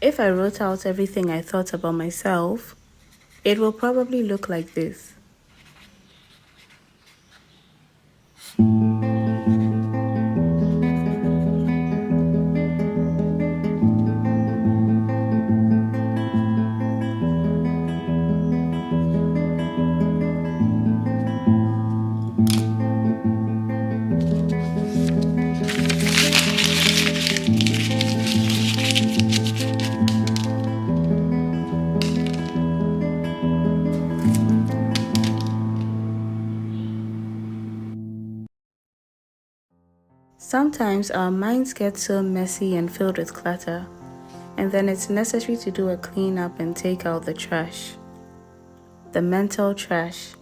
If I wrote out everything I thought about myself, it will probably look like this. Sometimes our minds get so messy and filled with clutter, and then it's necessary to do a cleanup and take out the trash. The mental trash.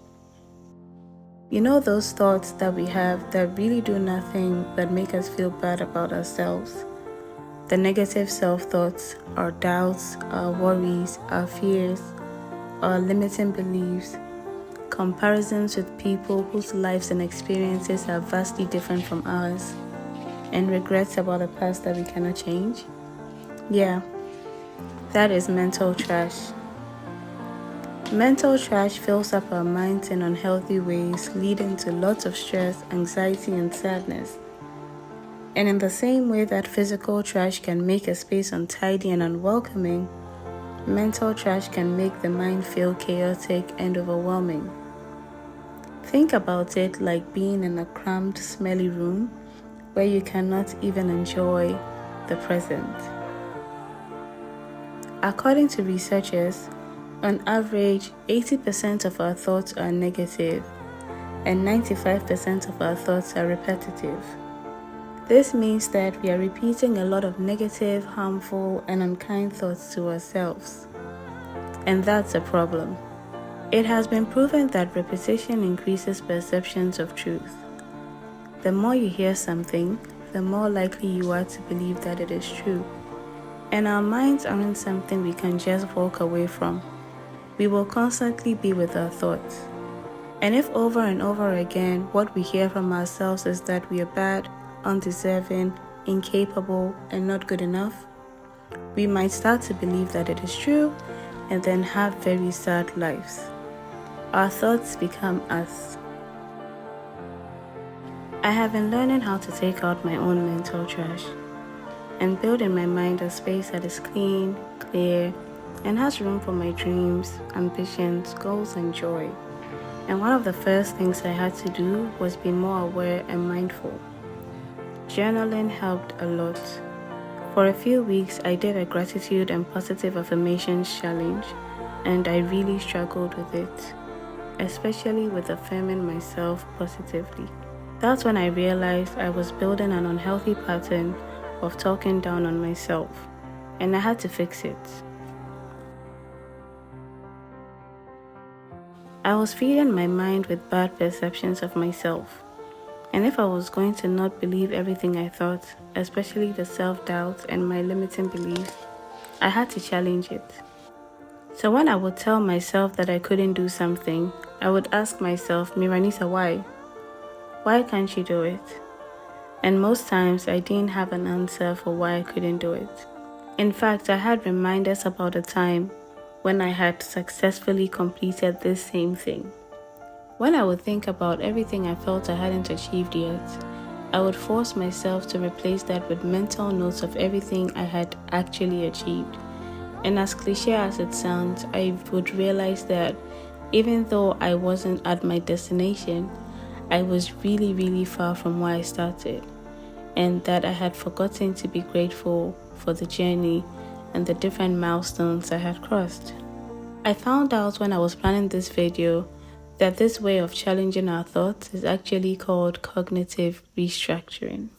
You know those thoughts that we have that really do nothing but make us feel bad about ourselves? The negative self-thoughts, our doubts, our worries, our fears, our limiting beliefs, comparisons with people whose lives and experiences are vastly different from ours, and regrets about the past that we cannot change? Yeah, that is mental trash. Mental trash fills up our minds in unhealthy ways, leading to lots of stress, anxiety, and sadness. And in the same way that physical trash can make a space untidy and unwelcoming, mental trash can make the mind feel chaotic and overwhelming. Think about it like being in a cramped, smelly room where you cannot even enjoy the present. According to researchers, on average, 80% of our thoughts are negative, and 95% of our thoughts are repetitive. This means that we are repeating a lot of negative, harmful, and unkind thoughts to ourselves. And that's a problem. It has been proven that repetition increases perceptions of truth. The more you hear something, the more likely you are to believe that it is true. And our minds aren't something we can just walk away from. We will constantly be with our thoughts. And if over and over again what we hear from ourselves is that we are bad, undeserving, incapable, and not good enough, we might start to believe that it is true and then have very sad lives. Our thoughts become us. I have been learning how to take out my own mental trash and build in my mind a space that is clean, clear, and has room for my dreams, ambitions, goals, and joy. And one of the first things I had to do was be more aware and mindful. Journaling helped a lot. For a few weeks, I did a gratitude and positive affirmations challenge, and I really struggled with it, especially with affirming myself positively. That's when I realized I was building an unhealthy pattern of talking down on myself, and I had to fix it. I was feeding my mind with bad perceptions of myself. And if I was going to not believe everything I thought, especially the self-doubt and my limiting beliefs, I had to challenge it. So when I would tell myself that I couldn't do something, I would ask myself, Miranisa, why? Why can't you do it? And most times I didn't have an answer for why I couldn't do it. In fact, I had reminders about a time when I had successfully completed this same thing. When I would think about everything I felt I hadn't achieved yet, I would force myself to replace that with mental notes of everything I had actually achieved. And as cliche as it sounds, I would realize that even though I wasn't at my destination, I was really, really far from where I started, and that I had forgotten to be grateful for the journey and the different milestones I had crossed. I found out when I was planning this video that this way of challenging our thoughts is actually called cognitive restructuring.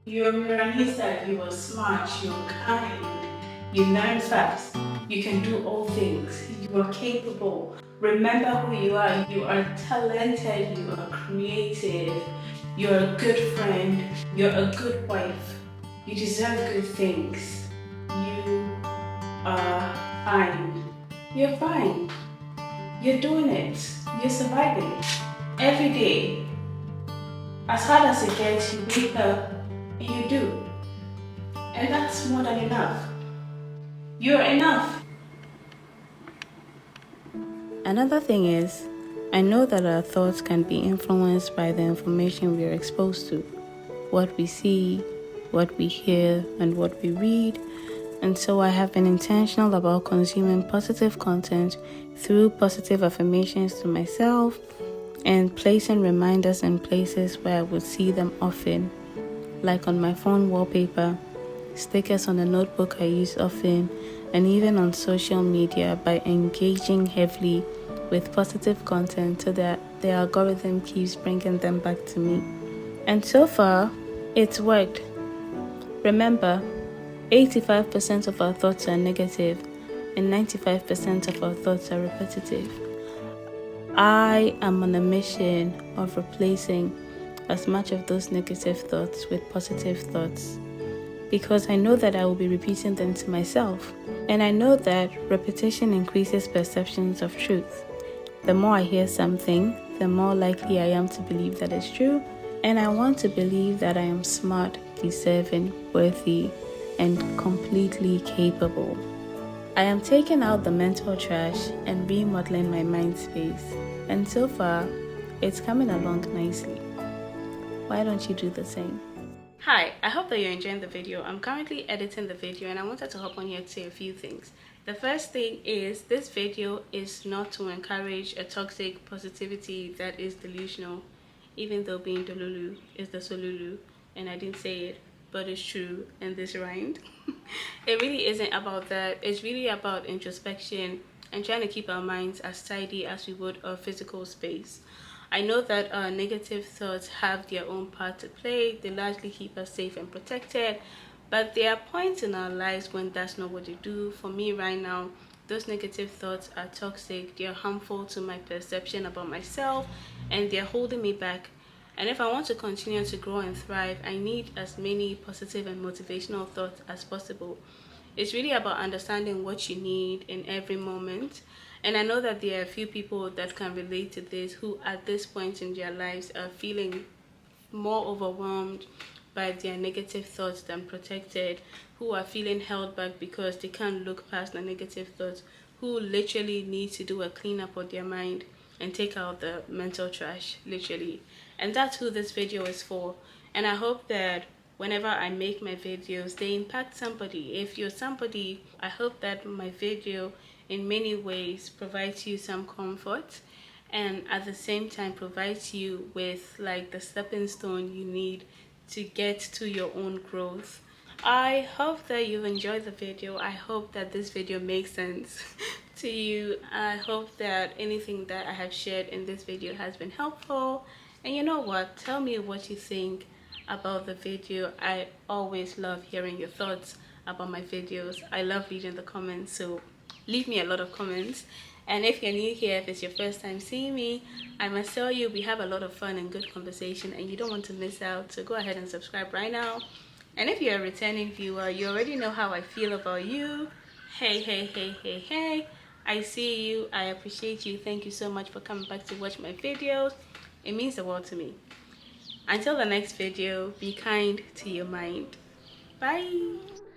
You're Miranisa, you are smart, you're kind, you learn fast, you can do all things, you are capable. Remember who you are talented, you are creative, you're a good friend, you're a good wife, you deserve good things, you are fine. You're fine. You're doing it. You're surviving. Every day, as hard as it gets, you wake up and you do. And that's more than enough. You're enough. Another thing is, I know that our thoughts can be influenced by the information we are exposed to, what we see, what we hear, and what we read. And so I have been intentional about consuming positive content through positive affirmations to myself and placing reminders in places where I would see them often, like on my phone wallpaper, stickers on the notebook I use often, and even on social media by engaging heavily with positive content so that the algorithm keeps bringing them back to me. And so far, it's worked. Remember, 85% of our thoughts are negative and 95% of our thoughts are repetitive. I am on a mission of replacing as much of those negative thoughts with positive thoughts because I know that I will be repeating them to myself. And I know that repetition increases perceptions of truth. The more I hear something, the more likely I am to believe that it's true. And I want to believe that I am smart, deserving, worthy, and completely capable. I am taking out the mental trash and remodeling my mind space. And so far, it's coming along nicely. Why don't you do the same? Hi, I hope that you're enjoying the video. I'm currently editing the video and I wanted to hop on here to say a few things. The first thing is this video is not to encourage a toxic positivity that is delusional, even though being delulu is the solulu, and I didn't say it, but it's true and this rhymed. It really isn't about that. It's really about introspection and trying to keep our minds as tidy as we would a physical space. I know that negative thoughts have their own part to play. They largely keep us safe and protected. But there are points in our lives when that's not what they do. For me right now, those negative thoughts are toxic. They're harmful to my perception about myself and they're holding me back. And if I want to continue to grow and thrive, I need as many positive and motivational thoughts as possible. It's really about understanding what you need in every moment. And I know that there are a few people that can relate to this who at this point in their lives are feeling more overwhelmed by their negative thoughts than protected, who are feeling held back because they can't look past the negative thoughts, who literally need to do a cleanup of their mind and take out the mental trash, literally. And that's who this video is for. And I hope that whenever I make my videos, they impact somebody. If you're somebody, I hope that my video in many ways provides you some comfort and at the same time provides you with like the stepping stone you need to get to your own growth. I hope that you enjoyed the video. I hope that this video makes sense to you. I hope that anything that I have shared in this video has been helpful. And you know what? Tell me what you think about the video. I always love hearing your thoughts about my videos. I love reading the comments, so leave me a lot of comments. And if you're new here, if it's your first time seeing me, I must tell you we have a lot of fun and good conversation and you don't want to miss out, so go ahead and subscribe right now. And if you're a returning viewer, you already know how I feel about you. Hey, hey, hey, hey, hey, I see you, I appreciate you. Thank you so much for coming back to watch my videos. It means the world to me. Until the next video, be kind to your mind. Bye.